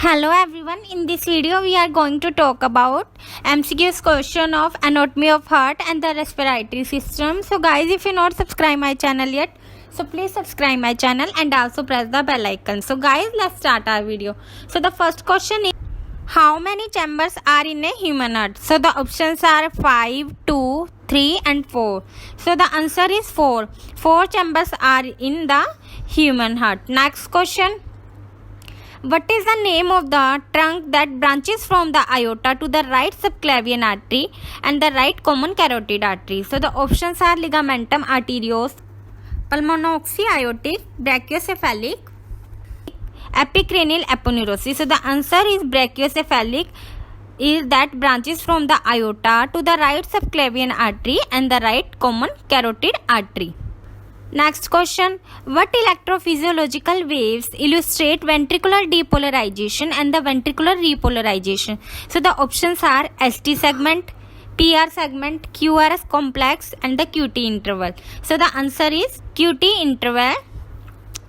Hello everyone, in this video we are going to talk about MCQ's question of anatomy of heart and the respiratory system. So guys, if you not subscribe my channel yet, so please subscribe my channel and also press the bell icon. So guys, let's start our video. So the first question is, how many chambers are in a human heart? So the options are 5, 2, 3 and 4. So the answer is 4. 4 chambers are in the human heart. Next question. What is the name of the trunk that branches from the aorta to the right subclavian artery and the right common carotid artery? So the options are ligamentum arterios, pulmonoxy-aortic, brachiocephalic, epicranial aponeurosis. So the answer is brachiocephalic, is that branches from the aorta to the right subclavian artery and the right common carotid artery. Next question. What electrophysiological waves illustrate ventricular depolarization and the ventricular repolarization? So the options are ST segment, PR segment, QRS complex and the QT interval. So the answer is QT interval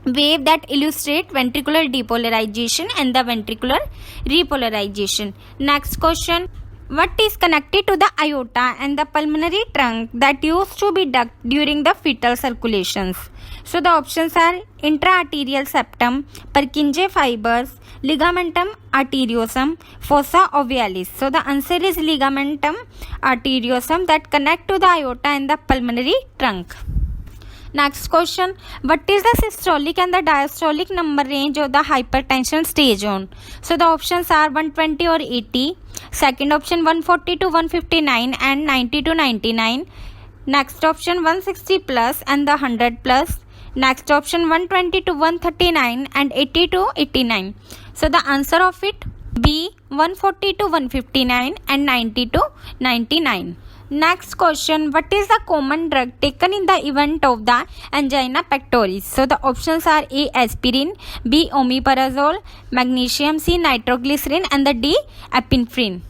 wave that illustrate ventricular depolarization and the ventricular repolarization. Next question. What is connected to the aorta and the pulmonary trunk that used to be duct during the fetal circulations? So the options are intra-arterial septum, Purkinje fibers, ligamentum arteriosum, fossa ovalis. So the answer is ligamentum arteriosum that connect to the aorta and the pulmonary trunk. Next question. What is the systolic and the diastolic number range of the hypertension stage zone? So the options are 120 or 80. Second option 140 to 159 and 90 to 99. Next option 160 plus and the 100 plus. Next option 120 to 139 and 80 to 89. So the answer of it B 140 to 159 and 90 to 99. Next question. What is the common drug taken in the event of the angina pectoris? So the options are A aspirin, B omeprazole, magnesium, C nitroglycerin and the D epinephrine.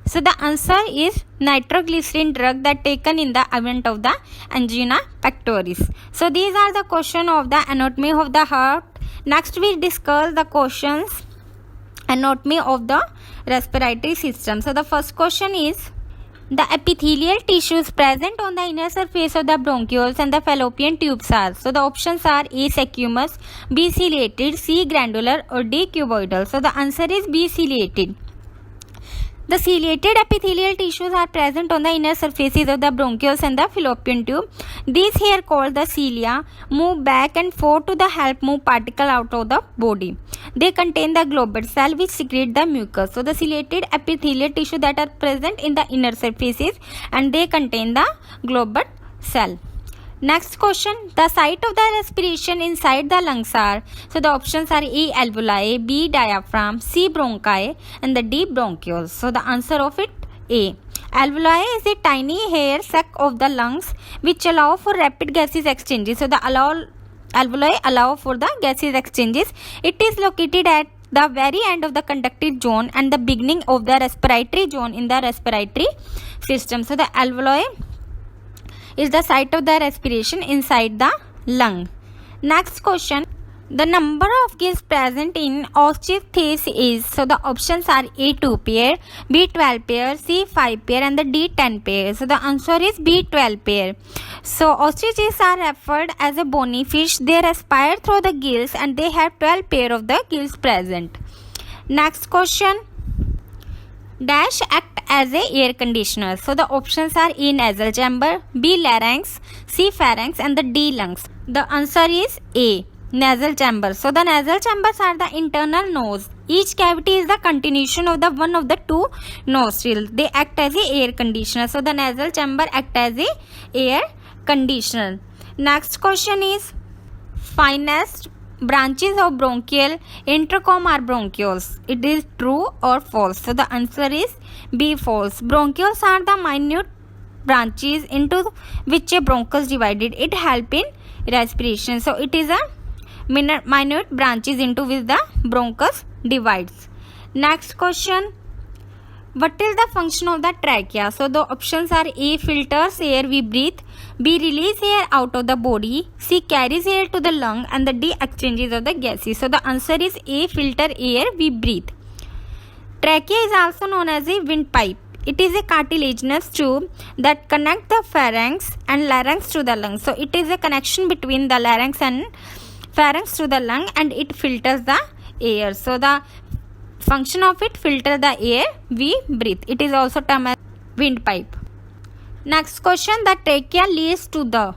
So the answer is nitroglycerin drug that taken in the event of the angina pectoris. So these are the questions of the anatomy of the heart. Next we discuss the questions anatomy of the respiratory system. So the first question is, the epithelial tissues present on the inner surface of the bronchioles and the fallopian tubes are. So the options are A squamous, B ciliated, C granular or D cuboidal. So the answer is B ciliated. The ciliated epithelial tissues are present on the inner surfaces of the bronchioles and the fallopian tube. These here called the cilia move back and forth to the help move particle out of the body. They contain the globule cell which secrete the mucus. So the ciliated epithelial tissue that are present in the inner surfaces and they contain the globule cell. Next question. The site of the respiration inside the lungs are. So the options are A alveoli, B diaphragm, C bronchi and the D bronchioles. So the answer of it A. Alveoli is a tiny hair sac of the lungs which allow for rapid gases exchanges. So the alveoli allow for the gases exchanges. It is located at the very end of the conductive zone and the beginning of the respiratory zone in the respiratory system. So the alveoli is the site of the respiration inside the lung. Next question. The number of gills present in ostrich is. So the options are A 2 pair, B 12 pair, C 5 pair and the D 10 pair. So the answer is B 12 pair. So ostriches are referred as a bony fish. They respire through the gills and they have 12 pair of the gills present. Next question. Dash act as a air conditioner. So the options are A nasal chamber, B larynx, C pharynx and the D lungs. The answer is A nasal chamber. So the nasal chambers are the internal nose. Each cavity is the continuation of the one of the two nostrils. They act as a air conditioner. So the nasal chamber act as a air conditioner. Next question is, finest branches of bronchial intercom are bronchioles. It is true or false? So the answer is B false. Bronchioles are the minute branches into which a bronchus divided. It help in respiration. So it is a minute branches into which the bronchus divides. Next question. What is the function of the trachea? So the options are A filters air we breathe, B release air out of the body, C carries air to the lung and the D exchanges of the gases. So the answer is A filter air we breathe. Trachea is also known as a windpipe. It is a cartilaginous tube that connects the pharynx and larynx to the lung. So it is a connection between the larynx and pharynx to the lung, and it filters the air. So the function of it, filter the air we breathe. It is also termed as windpipe. Next question, the trachea leads to the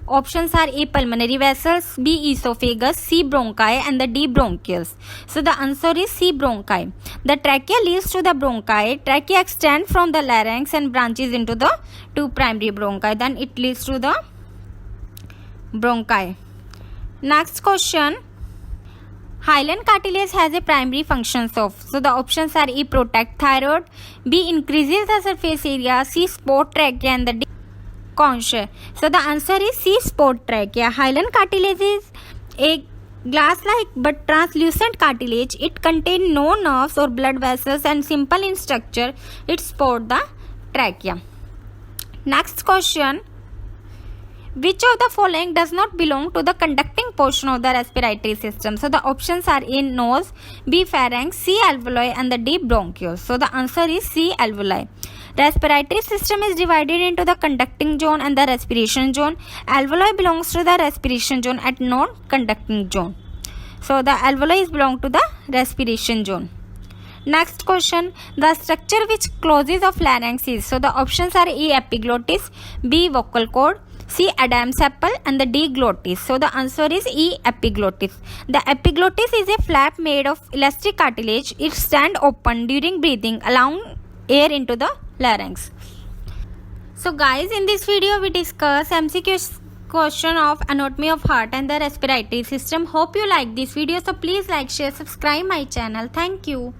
options are A. pulmonary vessels, B. esophagus, C. bronchi, and the D. bronchioles. So the answer is C. bronchi. The trachea leads to the bronchi. Trachea extends from the larynx and branches into the two primary bronchi. Then it leads to the bronchi. Next question. Hyaline cartilage has a primary functions of. So the options are E. protect thyroid, B. increases the surface area, C. support trachea, and the D. concha. So the answer is C. support trachea. Hyaline cartilage is a glass-like but translucent cartilage. It contains no nerves or blood vessels and simple in structure. It supports the trachea. Next question. Which of the following does not belong to the conducting portion of the respiratory system? So the options are A. nose, B. pharynx, C. alveoli, and the D. bronchioles. So the answer is C. alveoli. Respiratory system is divided into the conducting zone and the respiration zone. Alveoli belongs to the respiration zone at non-conducting zone. So the alveoli belong to the respiration zone. Next question, the structure which closes of larynx is. So the options are A. epiglottis, B. vocal cord, C. Adam's apple, and the D. glottis. So the answer is E. epiglottis. The epiglottis is a flap made of elastic cartilage. It stands open during breathing, allowing air into the larynx. So guys, in this video we discuss MCQ question of anatomy of heart and the respiratory system. Hope you like this video. So please like, share, subscribe my channel. Thank you.